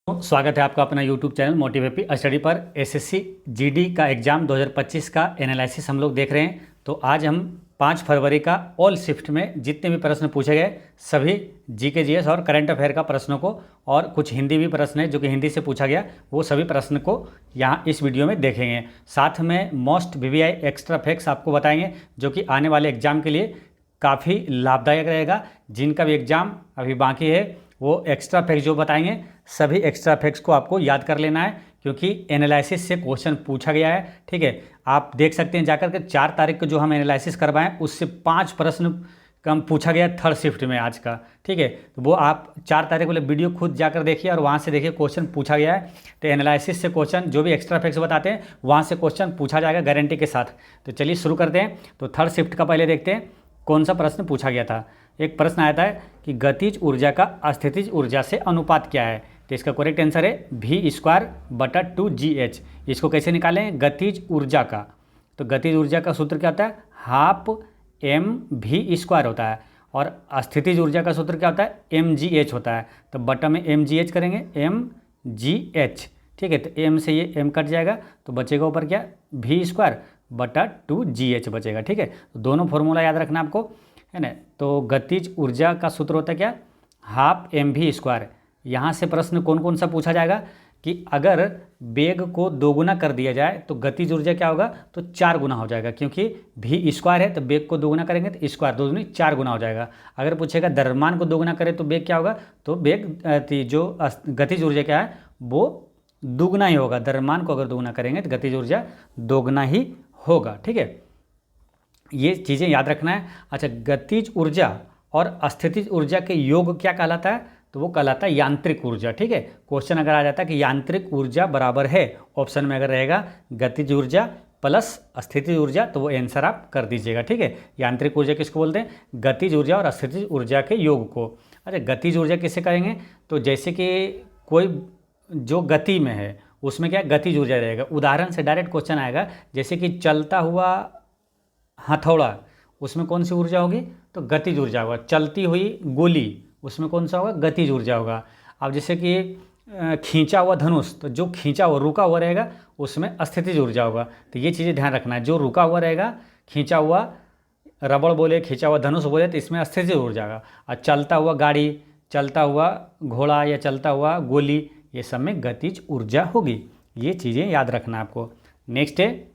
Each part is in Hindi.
स्वागत है आपका अपना YouTube चैनल मोटिवेपी स्टडी पर। एसएससी जीडी का एग्ज़ाम 2025 का एनालिसिस हम लोग देख रहे हैं। तो आज हम 5 फरवरी का ऑल शिफ्ट में जितने भी प्रश्न पूछे गए सभी जीके जीएस और करंट अफेयर का प्रश्नों को, और कुछ हिंदी भी प्रश्न है जो कि हिंदी से पूछा गया, वो सभी प्रश्न को यहाँ इस वीडियो में देखेंगे। साथ में मोस्ट वीवीआई एक्स्ट्रा फैक्ट्स आपको बताएंगे जो कि आने वाले एग्ज़ाम के लिए काफ़ी लाभदायक रहेगा। जिनका भी एग्ज़ाम अभी बाकी है वो एक्स्ट्रा फैक्ट्स जो बताएंगे, सभी एक्स्ट्रा फैक्ट्स को आपको याद कर लेना है क्योंकि एनालिसिस से क्वेश्चन पूछा गया है। ठीक है, आप देख सकते हैं जाकर के 4 तारीख को जो हम एनालिसिस करवाएं उससे 5 प्रश्न कम पूछा गया थर्ड शिफ्ट में आज का। ठीक है, तो वो आप 4 तारीख वाले वीडियो खुद जाकर देखिए और वहाँ से देखिए क्वेश्चन पूछा गया है। तो एनालिसिस से क्वेश्चन जो भी एक्स्ट्रा फैक्ट्स बताते हैं वहाँ से क्वेश्चन पूछा जाएगा गारंटी के साथ। तो चलिए शुरू करते हैं। तो थर्ड शिफ्ट का पहले देखते हैं कौन सा प्रश्न पूछा गया था। एक प्रश्न आया था कि गतिज ऊर्जा का अस्थितिज ऊर्जा से अनुपात क्या है। तो इसका करेक्ट आंसर है v²/2gh। इसको कैसे निकालें गतिज ऊर्जा का? तो गतिज ऊर्जा का सूत्र क्या होता है? हाफ mv² होता है, और अस्थितिज ऊर्जा का सूत्र क्या होता है? mgh होता है। तो बटा में mgh करेंगे, mgh। ठीक है, तो m से ये m कट जाएगा तो बचेगा ऊपर क्या? v²/2gh बचेगा। ठीक है, तो दोनों फॉर्मूला याद रखना आपको, है ना। तो गतिज ऊर्जा का सूत्र होता है क्या? Half mv²। यहाँ से प्रश्न कौन कौन सा पूछा जाएगा कि अगर वेग को दोगुना कर दिया जाए तो गतिज ऊर्जा क्या होगा? तो 4 गुना हो जाएगा, क्योंकि v² है तो वेग को दोगुना करेंगे तो स्क्वायर 2 दूनी 4 गुना हो जाएगा। अगर पूछेगा द्रव्यमान को दोगुना करें तो वेग क्या होगा? तो वेग जो गतिज ऊर्जा क्या है वो दोगुना ही होगा। द्रव्यमान को अगर दोगुना करेंगे तो गतिज ऊर्जा दोगुना ही होगा। ठीक है, ये चीज़ें याद रखना है। अच्छा, गतिज ऊर्जा और अस्थितिज ऊर्जा के योग क्या कहलाता है? तो वो कहलाता है यांत्रिक ऊर्जा। ठीक है, क्वेश्चन अगर आ जाता है कि यांत्रिक ऊर्जा बराबर है, ऑप्शन में अगर रहेगा गतिज ऊर्जा प्लस अस्थितिज ऊर्जा, तो वो आंसर आप कर दीजिएगा। ठीक है, यांत्रिक ऊर्जा किसको बोलते हैं? गतिज ऊर्जा और अस्थितिज ऊर्जा के योग को। अच्छा, गतिज ऊर्जा किससे कहेंगे? तो जैसे कि कोई जो गति में है उसमें क्या गतिज ऊर्जा रहेगा। उदाहरण से डायरेक्ट क्वेश्चन आएगा, जैसे कि चलता हुआ हथौड़ा, उसमें कौन सी ऊर्जा होगी? तो गतिज ऊर्जा होगा। चलती हुई गोली, उसमें कौन सा होगा? गतिज ऊर्जा होगा। अब जैसे कि खींचा हुआ धनुष, तो जो खींचा हुआ रुका हुआ रहेगा उसमें अस्थितिज ऊर्जा होगा। तो ये चीज़ें ध्यान रखना है, जो रुका हुआ रहेगा, खींचा हुआ रबड़ बोले, खींचा हुआ धनुष बोले, तो इसमें अस्थितिज ऊर्जा होगा। और चलता हुआ गाड़ी, चलता हुआ घोड़ा या चलता हुआ गोली, ये सब में गतिज ऊर्जा होगी। ये चीज़ें याद रखना आपको। नेक्स्ट है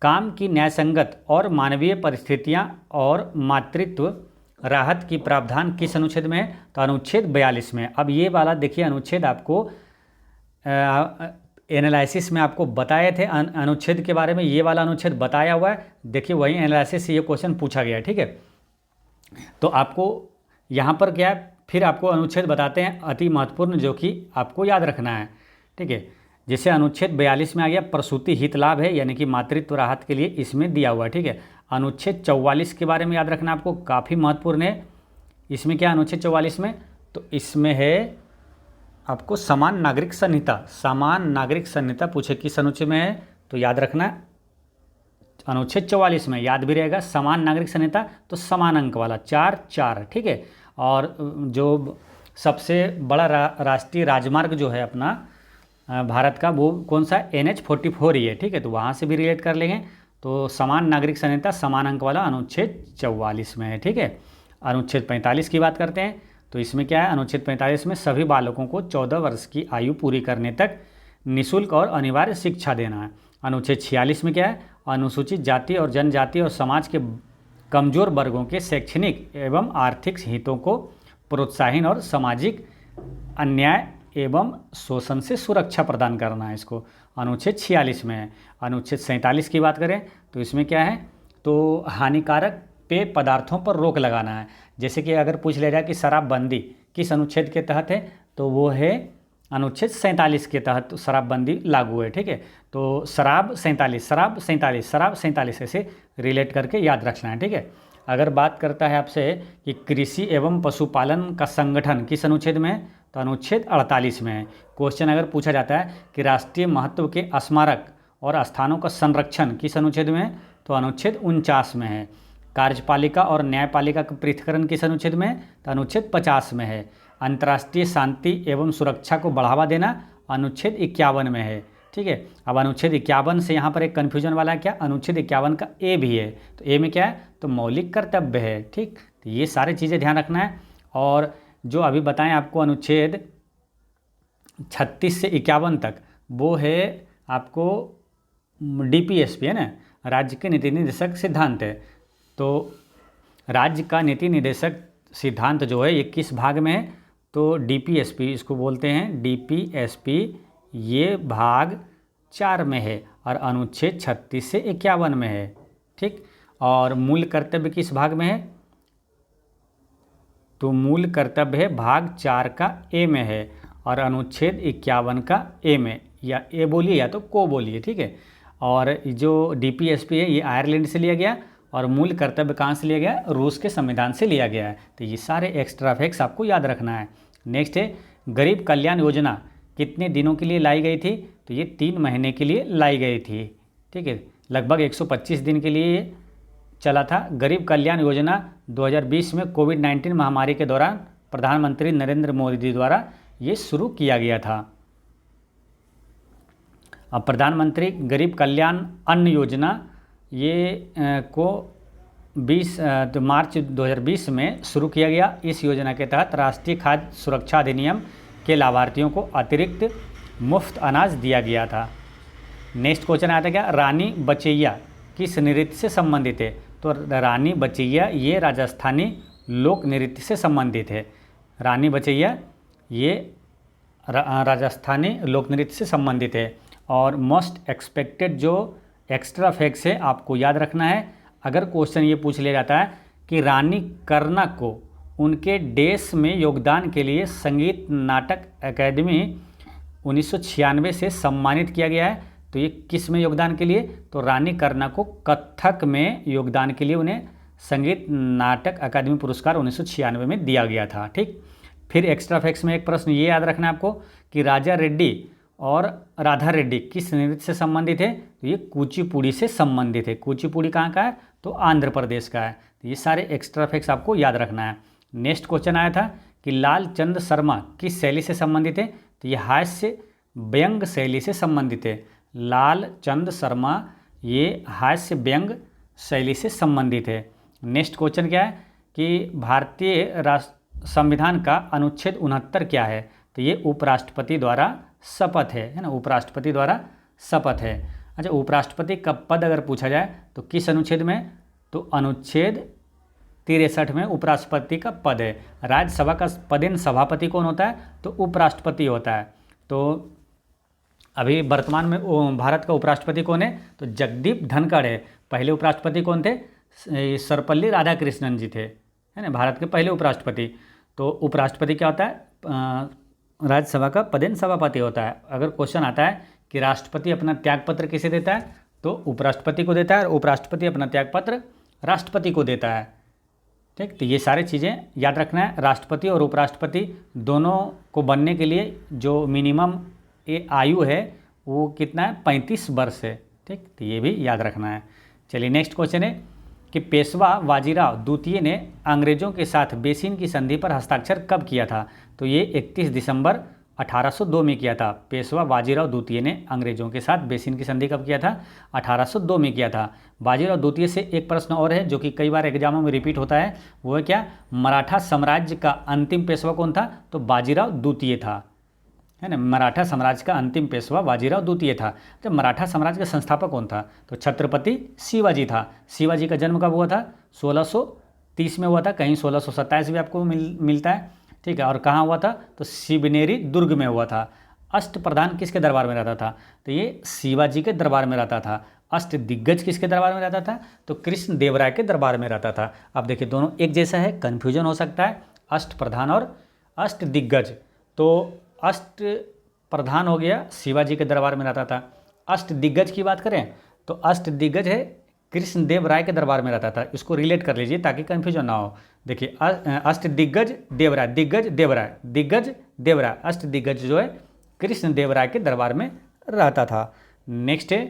काम की न्यायसंगत और मानवीय परिस्थितियां और मातृत्व राहत की प्रावधान किस अनुच्छेद में है? तो अनुच्छेद 42 में। अब ये वाला देखिए अनुच्छेद आपको एनालिसिस में आपको बताए थे अनुच्छेद के बारे में, ये वाला अनुच्छेद बताया हुआ है। देखिए वही एनालिसिस से ये क्वेश्चन पूछा गया है। ठीक है, तो आपको यहाँ पर क्या है, फिर आपको अनुच्छेद बताते हैं अति महत्वपूर्ण जो कि आपको याद रखना है। ठीक है, जैसे अनुच्छेद 42 में आ गया प्रसूति हित लाभ है, यानी कि मातृत्व राहत के लिए इसमें दिया हुआ है। ठीक है, अनुच्छेद 44 के बारे में याद रखना आपको, काफ़ी महत्वपूर्ण है। इसमें क्या अनुच्छेद 44 में? तो इसमें है आपको समान नागरिक संहिता। समान नागरिक संहिता पूछे किस अनुच्छेद में है? तो याद रखना अनुच्छेद 44 में, याद भी रहेगा। समान नागरिक संहिता तो समान अंक वाला 4-4। ठीक है, और जो सबसे बड़ा राष्ट्रीय राजमार्ग जो है अपना भारत का, वो कौन सा? NH-44 ही है। ठीक है, तो वहाँ से भी रिलेट कर लेंगे। तो समान नागरिक संहिता समान अंक वाला अनुच्छेद 44 में है। ठीक है, अनुच्छेद 45 की बात करते हैं। तो इसमें क्या है? अनुच्छेद 45 में सभी बालकों को 14 वर्ष की आयु पूरी करने तक निःशुल्क और अनिवार्य शिक्षा देना है। अनुच्छेद 46 में क्या है? अनुसूचित जाति और जनजाति और समाज के कमजोर वर्गों के शैक्षणिक एवं आर्थिक हितों को प्रोत्साहन और सामाजिक अन्याय एवं शोषण से सुरक्षा प्रदान करना है, इसको अनुच्छेद 46 में है। अनुच्छेद 47 की बात करें तो इसमें क्या है? तो हानिकारक पेय पदार्थों पर रोक लगाना है। जैसे कि अगर पूछ ले जाए कि शराबबंदी किस अनुच्छेद के तहत है, तो वो है अनुच्छेद 47 के तहत शराबबंदी लागू है। ठीक है, तो शराब 47 ऐसे रिलेट करके याद रखना है। ठीक है, अगर बात करता है आपसे कि कृषि एवं पशुपालन का संगठन किस अनुच्छेद में है? तो अनुच्छेद 48 में है। क्वेश्चन अगर पूछा जाता है कि राष्ट्रीय महत्व के स्मारक और स्थानों का संरक्षण किस अनुच्छेद में है? तो अनुच्छेद 49 में है। कार्यपालिका और न्यायपालिका का पृथक्करण किस अनुच्छेद में है? तो अनुच्छेद 50 में है। अंतर्राष्ट्रीय शांति एवं सुरक्षा को बढ़ावा देना अनुच्छेद 51 में है। ठीक है, अब अनुच्छेद 51 से यहाँ पर एक कन्फ्यूजन वाला है, क्या अनुच्छेद 51 का ए भी है, तो ए में क्या है, तो मौलिक कर्तव्य है। ठीक, तो ये सारी चीज़ें ध्यान रखना है। और जो अभी बताएं आपको अनुच्छेद 36 से 51 तक, वो है आपको DPSP है ना, राज्य के नीति निर्देशक सिद्धांत है। तो राज्य का नीति निर्देशक सिद्धांत जो है ये किस भाग में है, तो DPSP इसको बोलते हैं, DPSP ये भाग 4 में है और अनुच्छेद 36 से 51 में है। ठीक, और मूल कर्तव्य किस भाग में है, तो मूल कर्तव्य है भाग 4 का ए में है और अनुच्छेद 51 का ए में, या ए बोलिए या तो को बोलिए। ठीक है, और जो DPSP है ये आयरलैंड से लिया गया और मूल कर्तव्य कहाँ से लिया गया, रूस के संविधान से लिया गया है। तो ये सारे एक्स्ट्रा फैक्ट्स आपको याद रखना है। नेक्स्ट है गरीब कल्याण योजना कितने दिनों के लिए लाई गई थी, तो ये 3 महीने के लिए लाई गई थी। ठीक है, लगभग 125 दिन के लिए चला था। गरीब कल्याण योजना 2020 में कोविड-19 महामारी के दौरान प्रधानमंत्री नरेंद्र मोदी द्वारा ये शुरू किया गया था। अब प्रधानमंत्री गरीब कल्याण अन्न योजना ये को 20 मार्च 2020 में शुरू किया गया। इस योजना के तहत राष्ट्रीय खाद्य सुरक्षा अधिनियम के लाभार्थियों को अतिरिक्त मुफ्त अनाज दिया गया था। नेक्स्ट क्वेश्चन आया था क्या, रानी बचैया किस नृत्य से संबंधित है, तो रानी बचैया ये राजस्थानी लोक नृत्य से संबंधित है। रानी बचैया ये राजस्थानी लोक नृत्य से संबंधित है। और मोस्ट एक्सपेक्टेड जो एक्स्ट्रा फैक्ट्स है आपको याद रखना है। अगर क्वेश्चन ये पूछ लिया जाता है कि रानी कर्णक को उनके देश में योगदान के लिए संगीत नाटक अकादमी 1996 से सम्मानित किया गया है, तो ये किस में योगदान के लिए, तो रानी कर्णक को कथक में योगदान के लिए उन्हें संगीत नाटक अकादमी पुरस्कार 1996 में दिया गया था। ठीक, फिर एक्स्ट्रा फैक्ट्स में एक प्रश्न ये याद रखना है आपको कि राजा रेड्डी और राधा रेड्डी किस नृत्य से संबंधित है, तो ये कुचिपुड़ी से संबंधित है। कुचिपुड़ी कहाँ का है, तो आंध्र प्रदेश का है। तो ये सारे एक्स्ट्रा फैक्ट्स आपको याद रखना है। नेक्स्ट क्वेश्चन आया था कि लाल चंद शर्मा किस शैली से संबंधित है, तो ये हास्य व्यंग शैली से संबंधित है। लाल चंद शर्मा ये हास्य व्यंग शैली से संबंधित है। नेक्स्ट क्वेश्चन क्या है कि भारतीय संविधान का अनुच्छेद 69 क्या है, तो ये उपराष्ट्रपति द्वारा शपथ है ना, उपराष्ट्रपति द्वारा शपथ है। अच्छा, उपराष्ट्रपति का पद अगर पूछा जाए तो किस अनुच्छेद में, तो अनुच्छेद 63 में उपराष्ट्रपति का पद है। राज्यसभा का पदेन सभापति कौन होता है, तो उपराष्ट्रपति होता है। तो अभी वर्तमान में भारत का उपराष्ट्रपति कौन है, तो जगदीप धनखड़ है। पहले उपराष्ट्रपति कौन थे, सर्वपल्ली राधाकृष्णन जी थे, है ना, भारत के पहले उपराष्ट्रपति। तो उपराष्ट्रपति क्या होता है, राज्यसभा का पदेन सभापति होता है। अगर क्वेश्चन आता है कि राष्ट्रपति अपना त्यागपत्र किसे देता है, तो उपराष्ट्रपति को देता है, और उपराष्ट्रपति अपना त्यागपत्र राष्ट्रपति को देता है। ठीक, तो ये सारी चीज़ें याद रखना है। राष्ट्रपति और उपराष्ट्रपति दोनों को बनने के लिए जो मिनिमम आयु है वो कितना है, 35 वर्ष है। ठीक, तो ये भी याद रखना है। चलिए नेक्स्ट क्वेश्चन है कि पेशवा बाजीराव द्वितीय ने अंग्रेजों के साथ बेसिन की संधि पर हस्ताक्षर कब किया था, तो ये 31 दिसंबर 1802 में किया था। पेशवा बाजीराव द्वितीय ने अंग्रेजों के साथ बेसिन की संधि कब किया था, 1802 में किया था। बाजीराव द्वितीय से एक प्रश्न और है जो कि कई बार एग्जामों में रिपीट होता है, वो है क्या, मराठा साम्राज्य का अंतिम पेशवा कौन था, तो बाजीराव द्वितीय था, है ना। मराठा साम्राज्य का अंतिम पेशवा बाजीराव द्वितीय था। तो मराठा साम्राज्य का संस्थापक कौन था, तो छत्रपति शिवाजी था। शिवाजी का जन्म कब हुआ था, 1630 में हुआ था, कहीं 1627 भी आपको मिलता है। ठीक है, और कहाँ हुआ था, तो शिवनेरी दुर्ग में हुआ था। अष्टप्रधान किसके दरबार में रहता था, तो ये शिवाजी के दरबार में रहता था। अष्ट दिग्गज किसके दरबार में रहता था, तो कृष्ण देव राय के दरबार में रहता था। अब देखिए दोनों एक जैसा है, कन्फ्यूजन हो सकता है, अष्टप्रधान और अष्ट दिग्गज। तो अष्ट प्रधान हो गया, शिवाजी के दरबार में रहता था। अष्ट दिग्गज की बात करें तो अष्ट दिग्गज है, कृष्ण देव राय के दरबार में रहता था। इसको रिलेट कर लीजिए ताकि कन्फ्यूजन ना हो। देखिए अष्ट दिग्गज देवराय, दिग्गज देवराय, दिग्गज देवराय, अष्ट दिग्गज जो है कृष्ण देव राय के दरबार में रहता था। नेक्स्ट है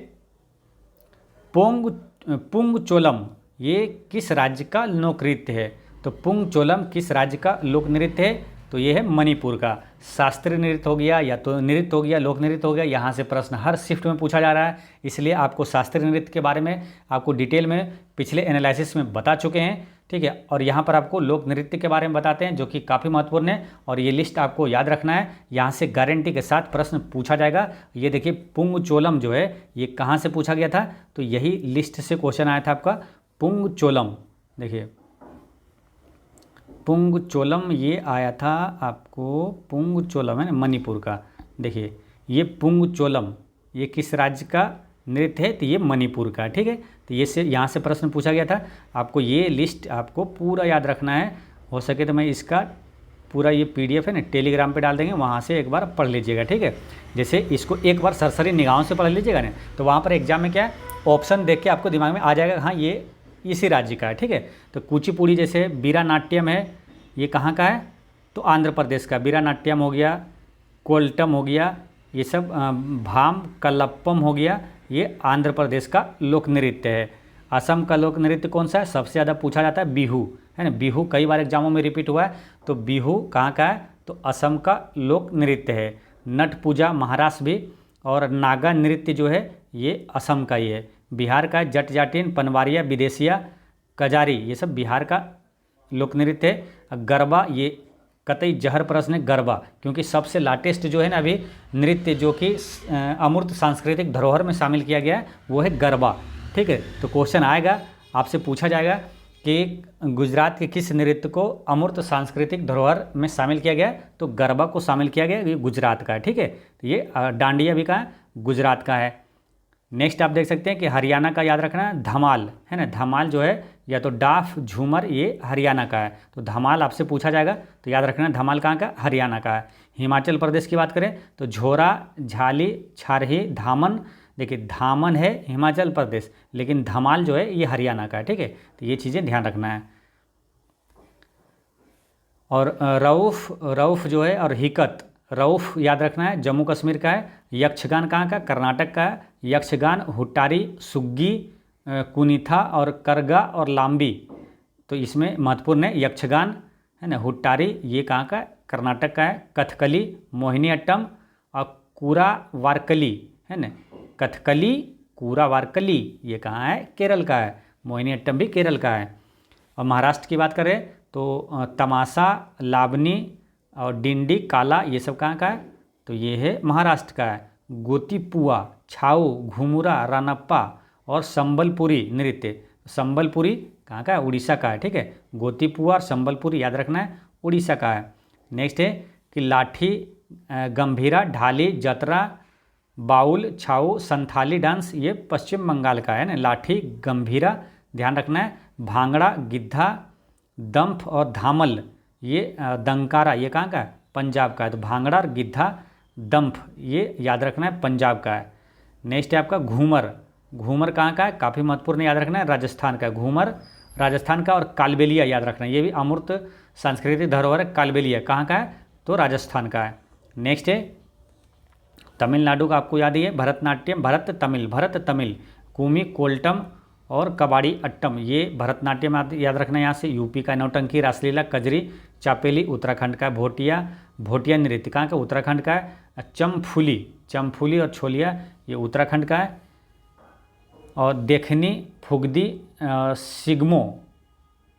पुंग चोलम, ये किस राज्य का लोक नृत्य है, तो पुंग चोलम किस राज्य का लोक नृत्य है, तो ये है मणिपुर का। शास्त्रीय नृत्य हो गया या तो नृत्य हो गया, लोक नृत्य हो गया, यहाँ से प्रश्न हर शिफ्ट में पूछा जा रहा है, इसलिए आपको शास्त्रीय नृत्य के बारे में आपको डिटेल में पिछले एनालिसिस में बता चुके हैं, ठीक है। और यहाँ पर आपको लोक नृत्य के बारे में बताते हैं जो कि काफ़ी महत्वपूर्ण है, और ये लिस्ट आपको याद रखना है, यहाँ से गारंटी के साथ प्रश्न पूछा जाएगा। ये देखिए पुंगचोलम जो है ये कहाँ से पूछा गया था, तो यही लिस्ट से क्वेश्चन आया था आपका पुंगचोलम। देखिए पुंगचोलम ये आया था आपको, पुंगचोलम है ना मणिपुर का। देखिए ये पुंगचोलम ये किस राज्य का नृत्य है, तो ये मणिपुर का, ठीक है। तो ये से यहाँ से प्रश्न पूछा गया था, आपको ये लिस्ट आपको पूरा याद रखना है। हो सके तो मैं इसका पूरा ये PDF है ना टेलीग्राम पे डाल देंगे, वहाँ से एक बार पढ़ लीजिएगा, ठीक है। जैसे इसको एक बार सरसरी निगाहों से पढ़ लीजिएगा ना, तो वहाँ पर एग्जाम में क्या है ऑप्शन देख के आपको दिमाग में आ जाएगा, हाँ ये इसी राज्य का है, ठीक है। तो कुचिपुड़ी जैसे वीरानाट्यम है, ये कहाँ का है, तो आंध्र प्रदेश का। वीरानाट्यम हो गया, कोल्टम हो गया, ये सब भाम कल्लप्पम हो गया, ये आंध्र प्रदेश का लोक नृत्य है। असम का लोक नृत्य कौन सा है, सबसे ज़्यादा पूछा जाता है बिहू, है ना। बिहू कई बार एग्जामों में रिपीट हुआ है, तो बिहू कहाँ का है, तो असम का लोक नृत्य है। नट पूजा महाराष्ट्र भी, और नागा नृत्य जो है ये असम का ही है। बिहार का जट जाटिन, पनवारिया, विदेशिया, कजारी, ये सब बिहार का लोक नृत्य है। गरबा ये कतई जहर प्रश्न है, गरबा, क्योंकि सबसे लेटेस्ट जो है ना अभी नृत्य जो कि अमूर्त सांस्कृतिक धरोहर में शामिल किया गया है वो है गरबा, ठीक है। तो क्वेश्चन आएगा, आपसे पूछा जाएगा कि गुजरात के किस नृत्य को अमूर्त सांस्कृतिक धरोहर में शामिल किया गया है, तो गरबा को शामिल किया गया, ये गुजरात का है, ठीक है। तो ये डांडिया भी कहाँ है, गुजरात का है। नेक्स्ट आप देख सकते हैं कि हरियाणा का याद रखना है, धमाल, है ना। धमाल जो है या तो डाफ झूमर, ये हरियाणा का है, तो धमाल आपसे पूछा जाएगा, तो याद रखना है धमाल कहाँ का, हरियाणा का है। हिमाचल प्रदेश की बात करें तो झोरा, झाली, छारही, धामन, देखिए धामन है हिमाचल प्रदेश, लेकिन धमाल जो है ये हरियाणा का है, ठीक है। तो ये चीज़ें ध्यान रखना है। और रऊफ जो है, और हिकत, रऊफ याद रखना है जम्मू कश्मीर का है। यक्षगान कहाँ का, कर्नाटक का है। यक्षगान हुट्टारी, सुग्गी, कुनीथा और करगा और लाम्बी, तो इसमें महत्वपूर्ण है यक्षगान, है ना। हुट्टारी ये कहाँ का, कर्नाटक का है। कथकली, मोहिनी अट्टम और कूरा वारकली, है ना। कथकली, कूरा वारकली ये कहाँ है, केरल का है। मोहिनी अट्टम भी केरल का है। और महाराष्ट्र की बात करें तो तमाशा, लावनी और डिंडी, काला, ये सब कहाँ का है, तो ये है महाराष्ट्र का है। गोतीपुआ, छाऊ, घुमुरा, रानप्पा और संबलपुरी नृत्य, संबलपुरी कहाँ का है, उड़ीसा का है, ठीक है। गोतीपुआ और संबलपुरी याद रखना है, उड़ीसा का है। नेक्स्ट है कि लाठी, गंभीरा, ढाली, जतरा, बाउल, छाऊ, संथाली डांस, ये पश्चिम बंगाल का है ना। लाठी, गंभीरा ध्यान रखना है। भांगड़ा, गिद्धा, दम्फ और धामल, ये दंकारा, ये कहाँ का है, पंजाब का है। तो भांगड़ा और गिद्धा, दम्फ ये याद रखना है, पंजाब का है। नेक्स्ट है आपका घूमर, घूमर कहाँ का है, काफ़ी महत्वपूर्ण याद रखना है, राजस्थान का है घूमर, राजस्थान का। और कालबेलिया याद रखना है, ये भी अमूर्त सांस्कृतिक धरोहर है। कालबेलिया कहाँ का है, तो राजस्थान का है। नेक्स्ट है तमिलनाडु का, आपको याद ही है, भरतनाट्यम, भरत तमिल, कुमी, कोल्टम और कबाड़ी अट्टम, ये भरतनाट्यम याद रखना है यहाँ से। यूपी का नौटंकी, रासलीला, कजरी, चापेली उत्तराखंड का। भोटिया नृत्य कहाँ का, उत्तराखंड का है। चमफुली और छोलिया ये उत्तराखंड का है। और देखनी, फुगदी, सिग्मो,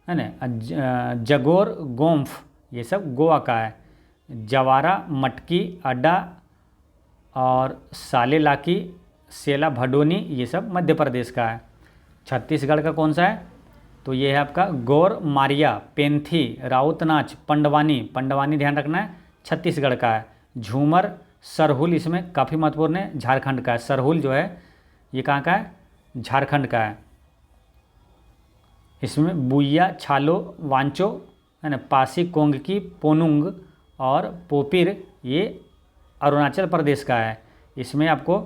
है ना, जगोर, गोम्फ ये सब गोवा का है। जवारा, मटकी, अड्डा और सालेलाकी, सेला भडोनी ये सब मध्य प्रदेश का है। छत्तीसगढ़ का कौन सा है, तो ये है आपका गौर मारिया, पेंथी, राउत नाच, पंडवानी ध्यान रखना है, छत्तीसगढ़ का है। झूमर, सरहुल इसमें काफ़ी महत्वपूर्ण है, झारखंड का है। सरहुल जो है ये कहाँ का है, झारखंड का है। इसमें बुइया, छालो, वांचो, है ना, पासी, कोंगकी, पोनुंग और पोपिर ये अरुणाचल प्रदेश का है। इसमें आपको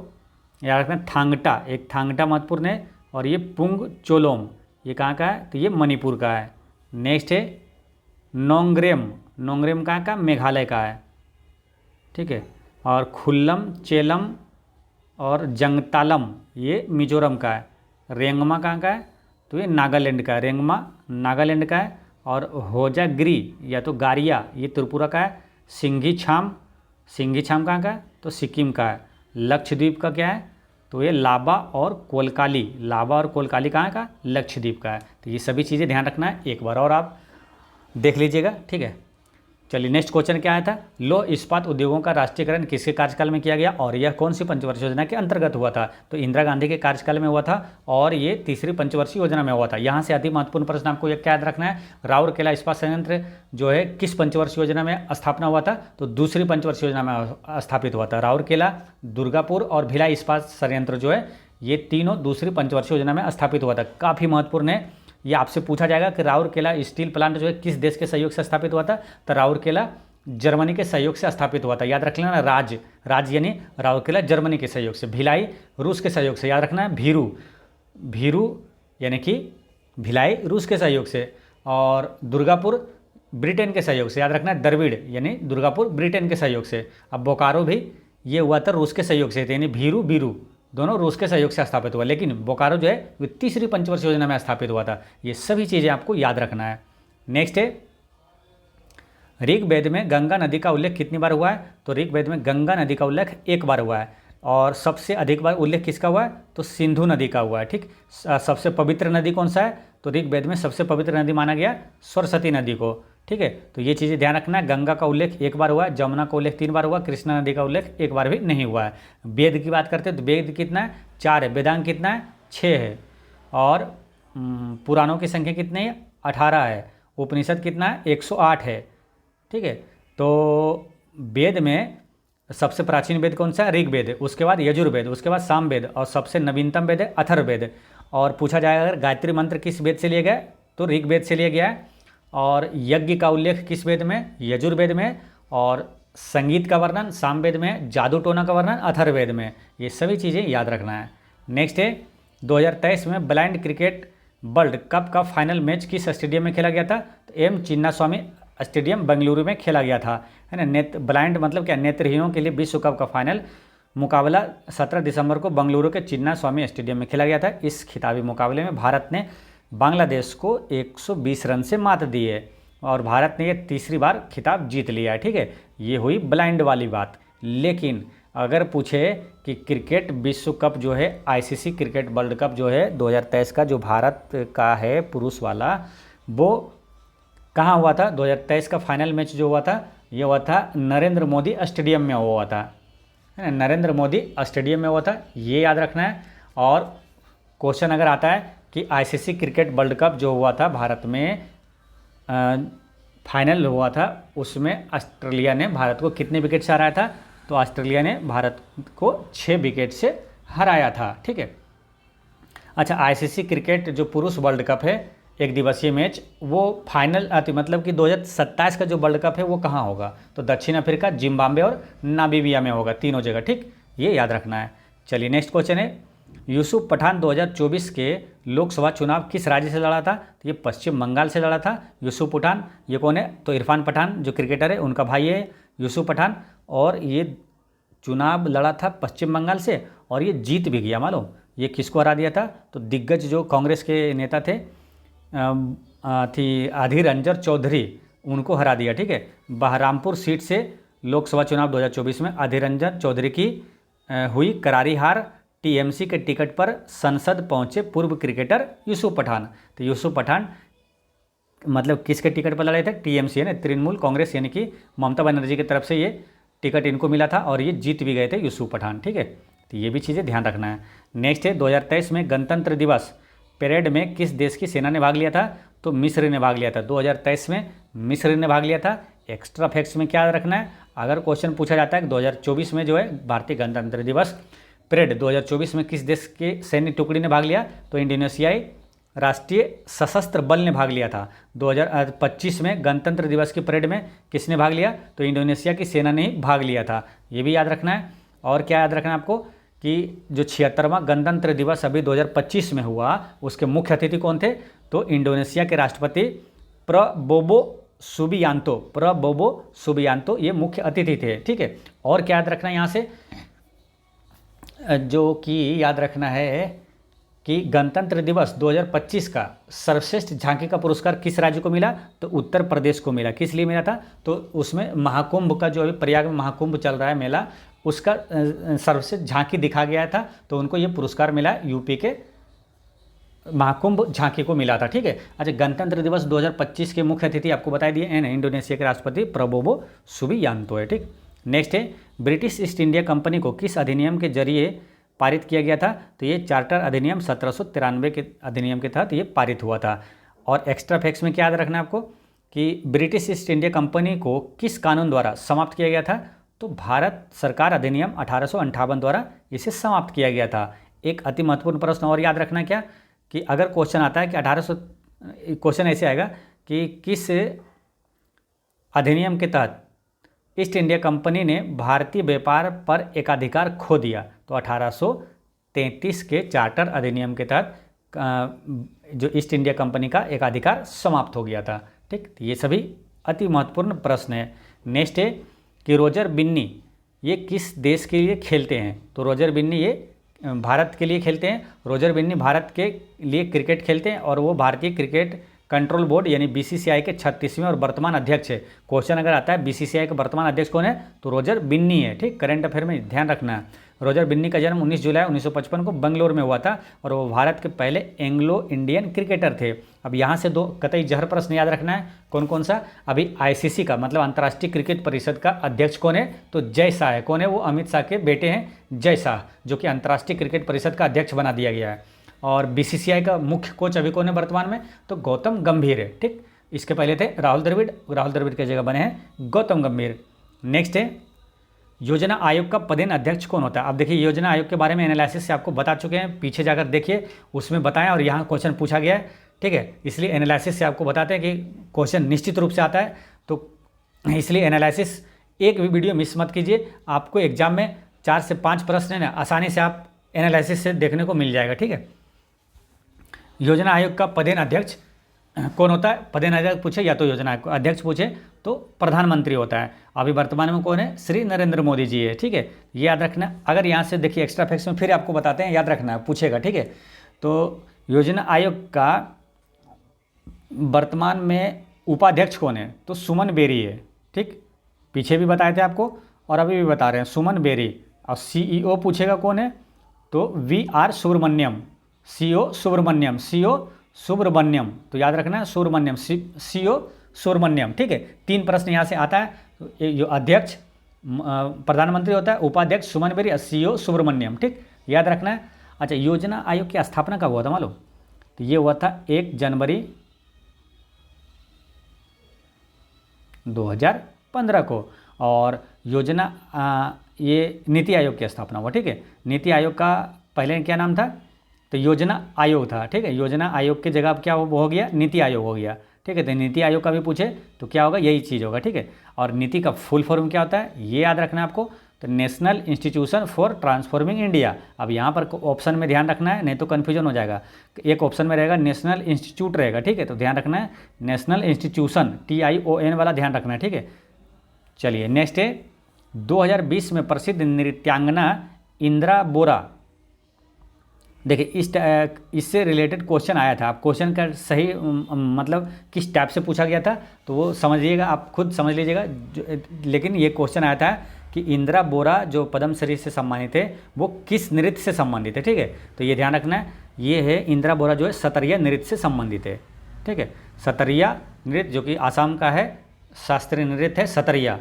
याद रखना थांगटा, एक थांगटा महत्वपूर्ण है। और ये पुंग चोलोम ये कहाँ का है, तो ये मणिपुर का है। नेक्स्ट है नोंगरेम कहाँ का, मेघालय का है, ठीक है। और खुल्लम, चेलम और जंगतालम ये मिजोरम का है। रेंगमा कहाँ का है, तो ये नागालैंड का है, रेंगमा नागालैंड का है। और होजागिरी या तो गारिया ये त्रिपुरा का है। सिंघीछाम, सिंघीछाम कहाँ का है? तो सिक्किम का है। लक्षद्वीप का क्या है? तो ये लाबा और कोलकाली, लाबा और कोलकाली कहाँ का? लक्षद्वीप का है। तो ये सभी चीज़ें ध्यान रखना है, एक बार और आप देख लीजिएगा, ठीक है। चलिए नेक्स्ट क्वेश्चन क्या आया था? लौह इस्पात उद्योगों का राष्ट्रीयकरण किसके कार्यकाल में किया गया और यह कौन सी पंचवर्षीय योजना के अंतर्गत हुआ था? तो इंदिरा गांधी के कार्यकाल में हुआ था और ये तीसरी पंचवर्षीय योजना में हुआ था। यहाँ से अति महत्वपूर्ण प्रश्न आपको यह क्या याद रखना है? राउरकेला इस्पात संयंत्र जो है किस पंचवर्षीय योजना में स्थापना हुआ था? तो दूसरी पंचवर्षीय योजना में स्थापित हुआ था। राउरकेला, दुर्गापुर और भिलाई इस्पात संयंत्र जो है ये तीनों दूसरी पंचवर्षीय योजना में स्थापित हुआ था। काफ़ी महत्वपूर्ण है, ये आपसे पूछा जाएगा कि राउरकेला स्टील प्लांट जो है किस देश के सहयोग से स्थापित हुआ था? तो राउरकेला जर्मनी के सहयोग से स्थापित हुआ था। याद रख लेना, राज्य यानी राउरकेला जर्मनी के सहयोग से। भिलाई रूस के सहयोग से, याद रखना है। भीरू यानी कि भिलाई रूस के सहयोग से। और दुर्गापुर ब्रिटेन के सहयोग से, याद रखना है। द्रविड़ यानी दुर्गापुर ब्रिटेन के सहयोग से। अब बोकारो भी ये हुआ था रूस के सहयोग से, यानी बीरू दोनों रूस के सहयोग से स्थापित हुआ, लेकिन बोकारो जो है वो तीसरी पंचवर्षीय योजना में स्थापित हुआ था। ये सभी चीज़ें आपको याद रखना है। नेक्स्ट है, ऋग्वेद में गंगा नदी का उल्लेख कितनी बार हुआ है? तो ऋग्वेद में गंगा नदी का उल्लेख 1 बार हुआ है। और सबसे अधिक बार उल्लेख किसका हुआ है? तो सिंधु नदी का हुआ है, ठीक। सबसे पवित्र नदी कौन सा है? तो ऋग्वेद में सबसे पवित्र नदी माना गया सरस्वती नदी को, ठीक है। तो ये चीज़ें ध्यान रखना है। गंगा का उल्लेख 1 बार हुआ है, जमुना का उल्लेख 3 बार हुआ, कृष्णा नदी का उल्लेख 1 बार भी नहीं हुआ है। वेद की बात करते हैं तो वेद कितना है? 4 है। वेदांग कितना है? 6 है। और पुराणों की संख्या कितनी है? 18 है। उपनिषद कितना है? 108 है, ठीक है। तो वेद में सबसे प्राचीन वेद कौन सा है? ऋग्वेद। उसके बाद यजुर्वेद, उसके बाद सामवेद और सबसे नवीनतम वेद है अथर्ववेद। और पूछा जाएगा अगर गायत्री मंत्र किस वेद से लिया गया? तो ऋग्वेद से लिया गया है। और यज्ञ का उल्लेख किस वेद में? यजुर्वेद में। और संगीत का वर्णन सामवेद में, जादू टोना का वर्णन अथर्ववेद में। ये सभी चीज़ें याद रखना है। नेक्स्ट है, 2023 में ब्लाइंड क्रिकेट वर्ल्ड कप का फाइनल मैच किस स्टेडियम में खेला गया था? तो एम चिन्नास्वामी स्टेडियम बेंगलुरु में खेला गया था, है ना। ब्लाइंड मतलब क्या? नेत्रहीनों के लिए विश्व कप का फाइनल मुकाबला 17 दिसंबर को बेंगलुरु के चिन्नास्वामी स्टेडियम में खेला गया था। इस खिताबी मुकाबले में भारत ने बांग्लादेश को 120 रन से मात दी है और भारत ने ये तीसरी बार खिताब जीत लिया है, ठीक है। ये हुई ब्लाइंड वाली बात। लेकिन अगर पूछे कि क्रिकेट विश्व कप जो है, आईसीसी क्रिकेट वर्ल्ड कप जो है 2023 का जो भारत का है पुरुष वाला, वो कहाँ हुआ था? 2023 का फाइनल मैच जो हुआ था ये हुआ था नरेंद्र मोदी स्टेडियम में हुआ था, है ना। नरेंद्र मोदी स्टेडियम में हुआ था, ये याद रखना है। और क्वेश्चन अगर आता है कि आईसीसी क्रिकेट वर्ल्ड कप जो हुआ था भारत में फाइनल हुआ था, उसमें ऑस्ट्रेलिया ने भारत को कितने विकेट से हराया था? तो ऑस्ट्रेलिया ने भारत को 6 विकेट से हराया था, ठीक है। अच्छा, आईसीसी क्रिकेट जो पुरुष वर्ल्ड कप है एक दिवसीय मैच, वो फाइनल मतलब कि 2027 का जो वर्ल्ड कप है वो कहाँ होगा? तो दक्षिण अफ्रीका, जिम्बाब्वे और नामीबिया में होगा, तीनों जगह, ठीक। ये याद रखना है। चलिए नेक्स्ट क्वेश्चन है, यूसुफ पठान 2024 के लोकसभा चुनाव किस राज्य से लड़ा था? तो ये पश्चिम बंगाल से लड़ा था यूसुफ पठान। ये कौन है? तो इरफान पठान जो क्रिकेटर है उनका भाई है यूसुफ पठान। और ये चुनाव लड़ा था पश्चिम बंगाल से और ये जीत भी गया। मालूम ये किसको हरा दिया था? तो दिग्गज जो कांग्रेस के नेता थे अधीर रंजन चौधरी, उनको हरा दिया, ठीक है। बहरामपुर सीट से लोकसभा चुनाव 2024 में अधीर रंजन चौधरी की हुई करारी हार। टीएमसी के टिकट पर संसद पहुंचे पूर्व क्रिकेटर यूसुफ पठान। तो यूसुफ पठान मतलब किसके टिकट पर लड़े थे? टीएमसी है ना, तृणमूल कांग्रेस, यानी कि ममता बनर्जी की तरफ से ये टिकट इनको मिला था और ये जीत भी गए थे यूसुफ पठान, ठीक है। तो ये भी चीज़ें ध्यान रखना है। नेक्स्ट है, 2023 में गणतंत्र दिवस परेड में किस देश की सेना ने भाग लिया था? तो मिस्र ने भाग लिया था। 2023 में मिस्र ने भाग लिया था। एक्स्ट्रा फैक्ट्स में क्या रखना है? अगर क्वेश्चन पूछा जाता है कि 2024 में जो है भारतीय गणतंत्र दिवस परेड 2024 में किस देश के सैन्य टुकड़ी ने भाग लिया? तो इंडोनेशियाई राष्ट्रीय सशस्त्र बल ने भाग लिया था। 2025 में गणतंत्र दिवस की परेड में किसने भाग लिया? तो इंडोनेशिया की सेना ने ही भाग लिया था। ये भी याद रखना है। और क्या याद रखना है आपको कि जो 76वां गणतंत्र दिवस अभी 2025 में हुआ, उसके मुख्य अतिथि कौन थे? तो इंडोनेशिया के राष्ट्रपति प्रबोवो सुबियांतो ये मुख्य अतिथि थे, ठीक है। और क्या याद रखना है यहाँ से? जो कि याद रखना है कि गणतंत्र दिवस 2025 का सर्वश्रेष्ठ झांकी का पुरस्कार किस राज्य को मिला, तो उत्तर प्रदेश को मिला। किस लिए मिला था, तो उसमें महाकुंभ का जो अभी प्रयाग में महाकुंभ चल रहा है मेला, उसका सर्वश्रेष्ठ झांकी दिखा गया था, तो उनको ये पुरस्कार मिला, यूपी के महाकुंभ झांकी को मिला था। ठीक है। अच्छा, गणतंत्र दिवस 2025 के मुख्य अतिथि आपको बता दिए हैं, इंडोनेशिया के राष्ट्रपति प्रबोवो सुबियांतो है। ठीक। नेक्स्ट है, ब्रिटिश ईस्ट इंडिया कंपनी को किस अधिनियम के जरिए पारित किया गया था, तो ये चार्टर अधिनियम 1793 के अधिनियम के तहत ये पारित हुआ था। और एक्स्ट्रा फैक्ट्स में क्या याद रखना है आपको कि ब्रिटिश ईस्ट इंडिया कंपनी को किस कानून द्वारा समाप्त किया गया था, तो भारत सरकार अधिनियम 1858 द्वारा इसे समाप्त किया गया था। एक अति महत्वपूर्ण प्रश्न और याद रखना क्या, कि अगर क्वेश्चन आता है कि 1800, क्वेश्चन ऐसे आएगा कि किस अधिनियम के तहत ईस्ट इंडिया कंपनी ने भारतीय व्यापार पर एकाधिकार खो दिया, तो 1833 के चार्टर अधिनियम के तहत जो ईस्ट इंडिया कंपनी का एकाधिकार समाप्त हो गया था। ठीक। तो ये सभी अति महत्वपूर्ण प्रश्न है। नेक्स्ट है कि रोजर बिन्नी ये किस देश के लिए खेलते हैं, तो रोजर बिन्नी ये भारत के लिए खेलते हैं। रोजर बिन्नी भारत के लिए क्रिकेट खेलते हैं और वो भारतीय क्रिकेट कंट्रोल बोर्ड यानी बीसीसीआई के 36वें और वर्तमान अध्यक्ष है। क्वेश्चन अगर आता है बीसीसीआई के वर्तमान अध्यक्ष कौन है, तो रोजर बिन्नी है। ठीक। करंट अफेयर में ध्यान रखना है। रोजर बिन्नी का जन्म 19 जुलाई 1955 को बंगलोर में हुआ था और वो भारत के पहले एंग्लो इंडियन क्रिकेटर थे। अब यहाँ से दो कतई जहर प्रश्न याद रखना है। कौन कौन सा, अभी आईसीसी का मतलब अंतर्राष्ट्रीय क्रिकेट परिषद का अध्यक्ष कौन है, तो जय शाह है। कौन है वो, अमित शाह के बेटे हैं जय शाह, जो कि अंतर्राष्ट्रीय क्रिकेट परिषद का अध्यक्ष बना दिया गया है। और बीसीसीआई का मुख्य कोच अभी कौन है वर्तमान में, तो गौतम गंभीर है। ठीक। इसके पहले थे राहुल द्रविड़ की जगह बने हैं गौतम गंभीर। नेक्स्ट है, योजना आयोग का पदेन अध्यक्ष कौन होता है। अब देखिए, योजना आयोग के बारे में एनालिसिस से आपको बता चुके हैं, पीछे जाकर देखिए उसमें बताएं, और यहाँ क्वेश्चन पूछा गया है। ठीक है। इसलिए एनालिसिस से आपको बताते हैं कि क्वेश्चन निश्चित रूप से आता है, तो इसलिए एनालिसिस एक भी वीडियो मिस मत कीजिए। आपको एग्जाम में 4 से 5 प्रश्न है ना, आसानी से आप एनालिसिस से देखने को मिल जाएगा। ठीक है। योजना आयोग का पदेन अध्यक्ष कौन होता है, पदेन अध्यक्ष पूछे या तो योजना आयोग का अध्यक्ष पूछे तो प्रधानमंत्री होता है। अभी वर्तमान में कौन है, श्री नरेंद्र मोदी जी है। ठीक है। ये याद रखना। अगर यहाँ से देखिए एक्स्ट्रा फैक्ट्स में फिर आपको बताते हैं, याद रखना है, पूछेगा। ठीक है। तो योजना आयोग का वर्तमान में उपाध्यक्ष कौन है, तो सुमन बेरी है। ठीक। पीछे भी बताए थे आपको और अभी भी बता रहे हैं, सुमन बेरी। और सीईओ पूछेगा कौन है, तो वीआर सुब्रमण्यम, सीओ सुब्रमण्यम, तो याद रखना है सुब्रमण्यम, सीओ सुब्रमण्यम। ठीक है। 3 प्रश्न यहाँ से आता है। तो जो अध्यक्ष प्रधानमंत्री होता है, उपाध्यक्ष सुमन बेरी, सीओ सुब्रमण्यम। ठीक, याद रखना है। अच्छा, योजना आयोग की स्थापना कब हुआ था मालूम? तो ये हुआ था 1 जनवरी 2015 को। और योजना ये नीति आयोग की स्थापना हुआ। ठीक है। नीति आयोग का पहले क्या नाम था? तो योजना आयोग था। ठीक है। योजना आयोग की जगह अब क्या हो गया? नीति आयोग हो गया। ठीक है। तो नीति आयोग का भी पूछे तो क्या होगा? यही चीज़ होगा। ठीक है। और नीति का फुल फॉर्म क्या होता है ये याद रखना है आपको। तो national institution for transforming India. अब यहाँ पर ऑप्शन में ध्यान रखना है, नहीं तो कन्फ्यूजन हो जाएगा। एक ऑप्शन में रहेगा नेशनल इंस्टीट्यूट रहेगा। ठीक है। तो ध्यान रखना है नेशनल इंस्टीट्यूशन, TION वाला ध्यान रखना है। ठीक है। चलिए नेक्स्ट है 2020 में प्रसिद्ध नृत्यांगना इंदिरा बोरा। देखिए इससे रिलेटेड क्वेश्चन आया था। आप क्वेश्चन का सही मतलब किस टाइप से पूछा गया था तो वो समझ लीजिएगा, आप खुद समझ लीजिएगा। लेकिन ये क्वेश्चन आया था कि इंदिरा बोरा जो पद्मश्री से सम्मानित है वो किस नृत्य से संबंधित है। ठीक है। तो ये ध्यान रखना है, ये है इंदिरा बोरा जो है सतरिया नृत्य से संबंधित है। ठीक है। सतरिया नृत्य जो कि आसाम का है, शास्त्रीय नृत्य है सतरिया।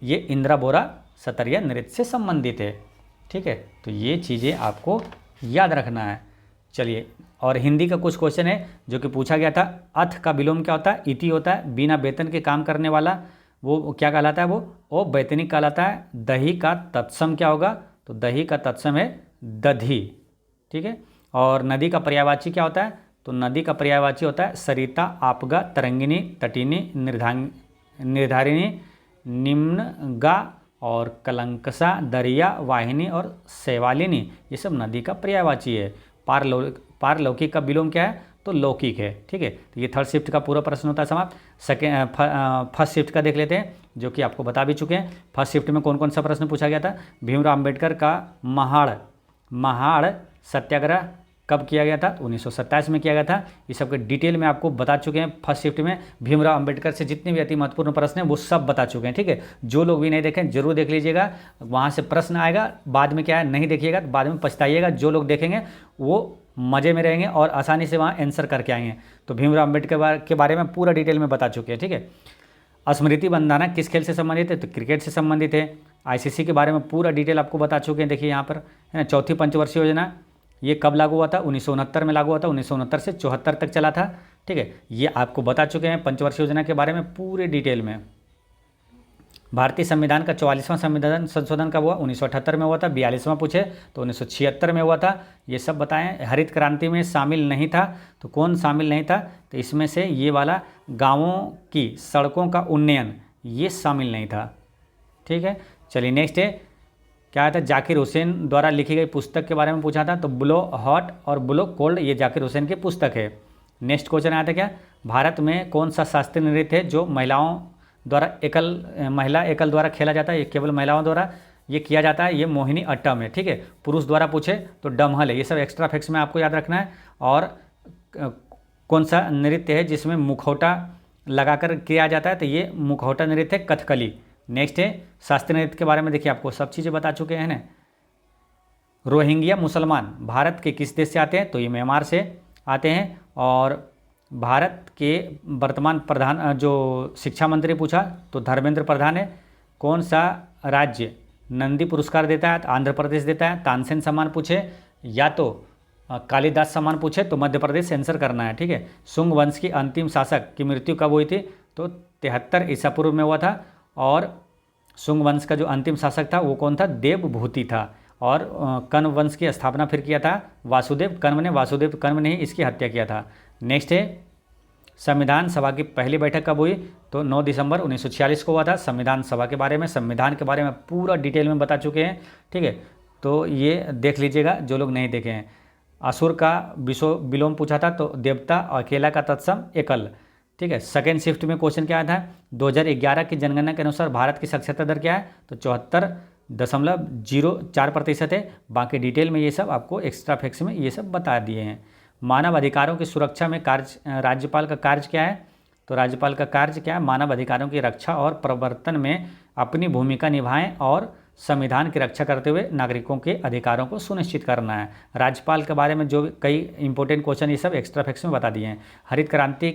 ये इंदिरा बोरा सतरिया नृत्य से संबंधित है। ठीक है। तो ये चीज़ें आपको याद रखना है। चलिए, और हिंदी का कुछ क्वेश्चन है जो कि पूछा गया था। अथ का विलोम क्या होता है? इति होता है। बिना वेतन के काम करने वाला वो क्या कहलाता है? वो वैतनिक कहलाता है। दही का तत्सम क्या होगा? तो दही का तत्सम है दधी। ठीक है। और नदी का पर्यायवाची क्या होता है? तो नदी का पर्यायवाची होता है सरिता, आपगा, तरंगिनी, तटिनी, निर्धारिणी, निम्नगा और कलंकसा, दरिया, वाहिनी और शैवालिनी, ये सब नदी का पर्यायवाची है। पारलौकिक का विलोम क्या है? तो लौकिक है। ठीक है। तो ये थर्ड शिफ्ट का पूरा प्रश्न होता है समाप्त। फर्स्ट शिफ्ट का देख लेते हैं जो कि आपको बता भी चुके हैं। फर्स्ट शिफ्ट में कौन कौन सा प्रश्न पूछा गया था? भीमराव अम्बेडकर का महाड़ सत्याग्रह कब किया गया था? 1927 में किया गया था। ये सब के डिटेल में आपको बता चुके हैं। फर्स्ट शिफ्ट में भीमराव अंबेडकर से जितने भी अति महत्वपूर्ण प्रश्न हैं वो सब बता चुके हैं, ठीक है। जो लोग भी नहीं देखें जरूर देख लीजिएगा, वहाँ से प्रश्न आएगा। बाद में क्या है, नहीं देखिएगा तो बाद में पछताइएगा। जो लोग देखेंगे वो मज़े में रहेंगे और आसानी से वहाँ आंसर करके आएंगे। तो भीमराव अम्बेडकर के बारे में पूरा डिटेल में बता चुके हैं, ठीक है। स्मृति बंधाना किस खेल से संबंधित है? तो क्रिकेट से संबंधित है। आईसीसी के बारे में पूरा डिटेल आपको बता चुके हैं। देखिए यहाँ पर है ना, चौथी पंचवर्षीय योजना ये कब लागू हुआ था? 1969 में लागू हुआ था। 1969 से 74 तक चला था, ठीक है। ये आपको बता चुके हैं पंचवर्षीय योजना के बारे में पूरे डिटेल में। भारतीय संविधान का 44वां संविधान संशोधन कब हुआ? 1978 में हुआ था। 42वां पूछे तो 1976 में हुआ था। ये सब बताएं। हरित क्रांति में शामिल नहीं था, तो कौन शामिल नहीं था? तो इसमें से ये वाला गाँवों की सड़कों का उन्नयन ये शामिल नहीं था, ठीक है। चलिए नेक्स्ट है, क्या था? जाकिर हुसैन द्वारा लिखी गई पुस्तक के बारे में पूछा था। तो ब्लो हॉट और ब्लो कोल्ड ये जाकिर हुसैन की पुस्तक है। नेक्स्ट क्वेश्चन आया था क्या? भारत में कौन सा शास्त्रीय नृत्य है जो महिला एकल द्वारा खेला जाता है? ये केवल महिलाओं द्वारा ये किया जाता है। ये मोहिनी अट्टम है, ठीक है। पुरुष द्वारा पूछे तो डमहल है। ये सब एक्स्ट्रा फैक्ट्स में आपको याद रखना है। और कौन सा नृत्य है जिसमें मुखौटा लगाकर किया जाता है? तो ये मुखौटा नृत्य है कथकली। नेक्स्ट है शास्त्रीय नृत्य के बारे में। देखिए आपको सब चीज़ें बता चुके हैं ना। रोहिंग्या मुसलमान भारत के किस देश से आते हैं? तो ये म्यांमार से आते हैं। और भारत के वर्तमान प्रधान जो शिक्षा मंत्री पूछा तो धर्मेंद्र प्रधान है। कौन सा राज्य नंदी पुरस्कार देता है? तो आंध्र प्रदेश देता है। तानसेन सम्मान पूछे या तो कालिदास सम्मान पूछे तो मध्य प्रदेश आंसर करना है, ठीक है। शुंग वंश की अंतिम शासक की मृत्यु कब हुई थी? तो 73 ईसा पूर्व में हुआ था। और शुंग वंश का जो अंतिम शासक था वो कौन था? देवभूति था। और कण्व वंश की स्थापना फिर किया था वासुदेव कण्व ने ही इसकी हत्या किया था। नेक्स्ट है संविधान सभा की पहली बैठक कब हुई? तो 9 दिसंबर 1946 को हुआ था। संविधान सभा के बारे में, संविधान के बारे में पूरा डिटेल में बता चुके हैं, ठीक है। तो ये देख लीजिएगा जो लोग नहीं देखे हैं। असुर का विलोम पूछा था तो देवता, अकेला का तत्सम, एकल, ठीक है। सेकेंड शिफ्ट में क्वेश्चन क्या आया था? 2011 की जनगणना के अनुसार भारत की साक्षरता दर क्या है? तो 74.04% है। बाकी डिटेल में ये सब आपको एक्स्ट्रा फैक्ट्स में ये सब बता दिए हैं। मानव अधिकारों की सुरक्षा में राज्यपाल का कार्य क्या है? तो राज्यपाल का कार्य क्या है? मानव अधिकारों की रक्षा और प्रवर्तन में अपनी भूमिका निभाएं और संविधान की रक्षा करते हुए नागरिकों के अधिकारों को सुनिश्चित करना है। राज्यपाल के बारे में जो कई इंपॉर्टेंट क्वेश्चन ये सब एक्स्ट्रा फैक्ट्स में बता दिए हैं। हरित क्रांति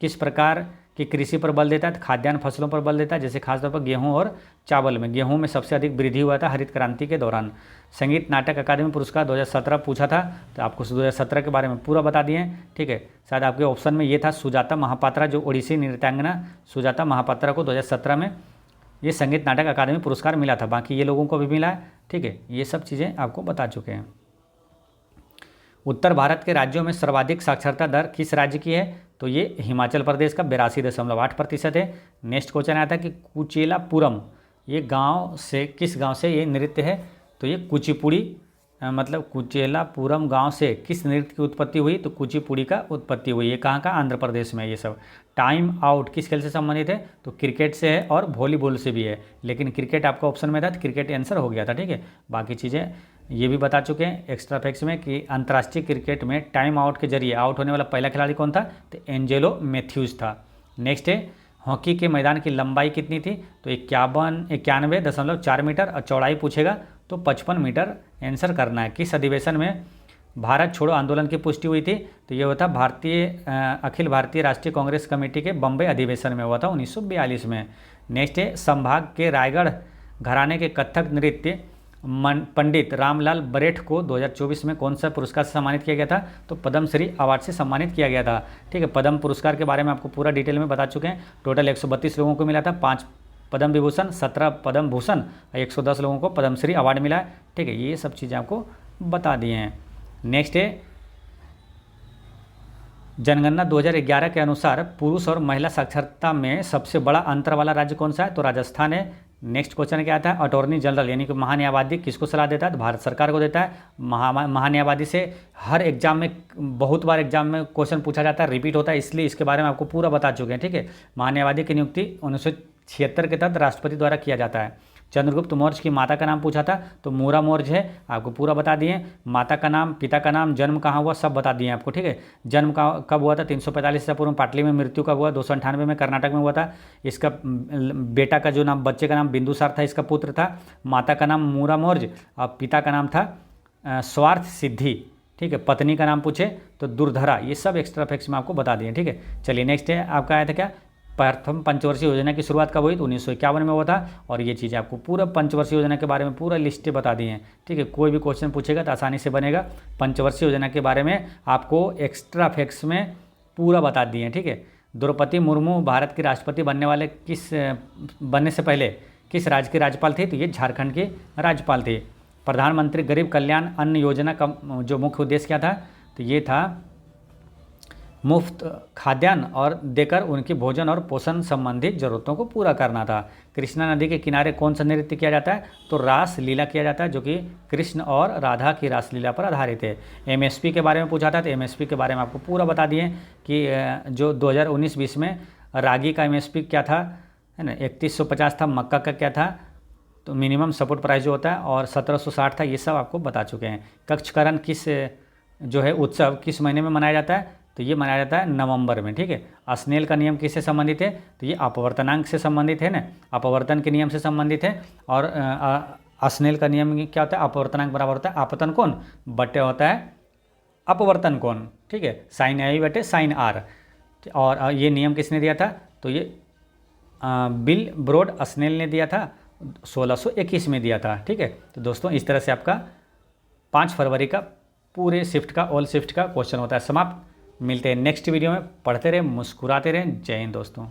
किस प्रकार की कृषि पर बल देता है? तो खाद्यान्न फसलों पर बल देता है, जैसे खासतौर पर गेहूं और चावल में। गेहूं में सबसे अधिक वृद्धि हुआ था हरित क्रांति के दौरान। संगीत नाटक अकादमी पुरस्कार 2017 पूछा था, तो आपको 2017 के बारे में पूरा बता दिए, ठीक है। शायद आपके ऑप्शन में ये था सुजाता महापात्रा, जो ओडिसी नृत्यांगना सुजाता महापात्रा को 2017 में ये संगीत नाटक अकादमी पुरस्कार मिला था। बाकी ये लोगों को भी मिला है, ठीक है। ये सब चीज़ें आपको बता चुके हैं। उत्तर भारत के राज्यों में सर्वाधिक साक्षरता दर किस राज्य की है? तो ये हिमाचल प्रदेश का 82.8% है। नेक्स्ट क्वेश्चन आया था कि कुचेलापुरम ये गांव से, किस गांव से ये नृत्य है? तो ये कुचिपुड़ी, मतलब कुचेलापुरम गांव से किस नृत्य की उत्पत्ति हुई? तो कुचिपुड़ी का उत्पत्ति हुई। ये कहाँ का? आंध्र प्रदेश में। ये सब टाइम आउट किस खेल से संबंधित है? तो क्रिकेट से है और वॉलीबॉल से भी है, लेकिन क्रिकेट आपका ऑप्शन में था तो क्रिकेट आंसर हो गया था, ठीक है। बाकी चीज़ें ये भी बता चुके हैं एक्स्ट्रा फैक्ट्स में कि अंतर्राष्ट्रीय क्रिकेट में टाइम आउट के जरिए आउट होने वाला पहला खिलाड़ी कौन था? तो एंजेलो मैथ्यूज था। नेक्स्ट है हॉकी के मैदान की लंबाई कितनी थी? तो 91.4 मीटर और चौड़ाई पूछेगा तो 55 मीटर आंसर करना है। किस अधिवेशन में भारत छोड़ो आंदोलन की पुष्टि हुई थी? तो ये हुआ था अखिल भारतीय राष्ट्रीय कांग्रेस कमेटी के बम्बई अधिवेशन में हुआ था 1942 में। नेक्स्ट है संभाग के रायगढ़ घराने के कथक नृत्य पंडित रामलाल बरेठ को 2024 में कौन सा पुरस्कार से सम्मानित किया गया था? तो पद्मश्री अवार्ड से सम्मानित किया गया था, ठीक है। पद्म पुरस्कार के बारे में आपको पूरा डिटेल में बता चुके हैं। टोटल 132 लोगों को मिला था, 5 पद्म विभूषण, 17 पद्म भूषण, 110 लोगों को पद्मश्री अवार्ड मिला है, ठीक है। ये सब चीज़ें आपको बता दिए हैं। नेक्स्ट है जनगणना 2011 के अनुसार पुरुष और महिला साक्षरता में सबसे बड़ा अंतर वाला राज्य कौन सा है? तो राजस्थान है। नेक्स्ट क्वेश्चन क्या आता है? अटॉर्नी जनरल यानी कि महान्यायवादी किसको सलाह देता है? तो भारत सरकार को देता है। महान्यायवादी से हर एग्जाम में, बहुत बार एग्जाम में क्वेश्चन पूछा जाता है, रिपीट होता है, इसलिए इसके बारे में आपको पूरा बता चुके हैं, ठीक है। महान्यायवादी की नियुक्ति 1976 के तहत राष्ट्रपति द्वारा किया जाता है। चंद्रगुप्त मौर्य की माता का नाम पूछा था, तो मूरा मौर्य है, आपको पूरा बता दिए। माता का नाम, पिता का नाम, जन्म कहाँ हुआ, सब बता दिए आपको, ठीक है। जन्म कब हुआ था, 345 ईसा पूर्व पाटली में। मृत्यु कब हुआ, 298 में कर्नाटक में हुआ था। इसका बेटा का जो नाम, बच्चे का नाम बिंदुसार था, इसका पुत्र था। माता का नाम मूरा मौर्य और पिता का नाम था स्वार्थ सिद्धि, ठीक है। पत्नी का नाम पूछे तो दुर्धरा। ये सब एक्स्ट्रा फैक्ट्स में आपको बता दिए, ठीक है। चलिए नेक्स्ट है आपका आया था क्या, प्रथम पंचवर्षीय योजना की शुरुआत कब हुई, तो 1951 में हुआ था। और ये चीज़ आपको पूरा पंचवर्षीय योजना के बारे में पूरा लिस्टें बता दी हैं, ठीक है। कोई भी क्वेश्चन पूछेगा तो आसानी से बनेगा। पंचवर्षीय योजना के बारे में आपको एक्स्ट्रा फैक्ट्स में पूरा बता दिए हैं, ठीक है। द्रौपदी मुर्मू भारत की राष्ट्रपति बनने से पहले किस राज्य के राज्यपाल थे, तो ये झारखंड के राज्यपाल थे। प्रधानमंत्री गरीब कल्याण अन्न योजना का जो मुख्य उद्देश्य क्या था, तो ये था मुफ्त खाद्यान्न और देकर उनकी भोजन और पोषण संबंधित जरूरतों को पूरा करना था। कृष्णा नदी के किनारे कौन सा नृत्य किया जाता है, तो रास लीला किया जाता है, जो कि कृष्ण और राधा की रासलीला पर आधारित है। एमएसपी के बारे में पूछा था, तो एमएसपी के बारे में आपको पूरा बता दिए कि जो 2019-20 में रागी का एमएसपी क्या था, है ना, 3150 था। मक्का का क्या था, तो मिनिमम सपोर्ट प्राइस जो होता है, और 1760 था। ये सब आपको बता चुके हैं। कक्षकरण किस जो है उत्सव किस महीने में मनाया जाता है, तो ये मनाया जाता है नवंबर में, ठीक है। अस्नेल का नियम किससे संबंधित है, तो ये अपवर्तनांक से संबंधित है ना, अपवर्तन के नियम से संबंधित है। और अस्नेल का नियम क्या होता है, अपवर्तनांक बराबर होता है आपतन कोण बटे होता है अपवर्तन कोण, ठीक है। साइन आई बटे साइन आर। और ये नियम किसने दिया था, तो ये बिल ब्रोड अस्नेल ने दिया था, 1621 में दिया था, ठीक है। तो दोस्तों इस तरह से आपका 5 फरवरी का पूरे शिफ्ट का, ऑल शिफ्ट का क्वेश्चन होता है समाप्त। मिलते हैं नेक्स्ट वीडियो में। पढ़ते रहें, मुस्कुराते रहें। जय हिंद दोस्तों।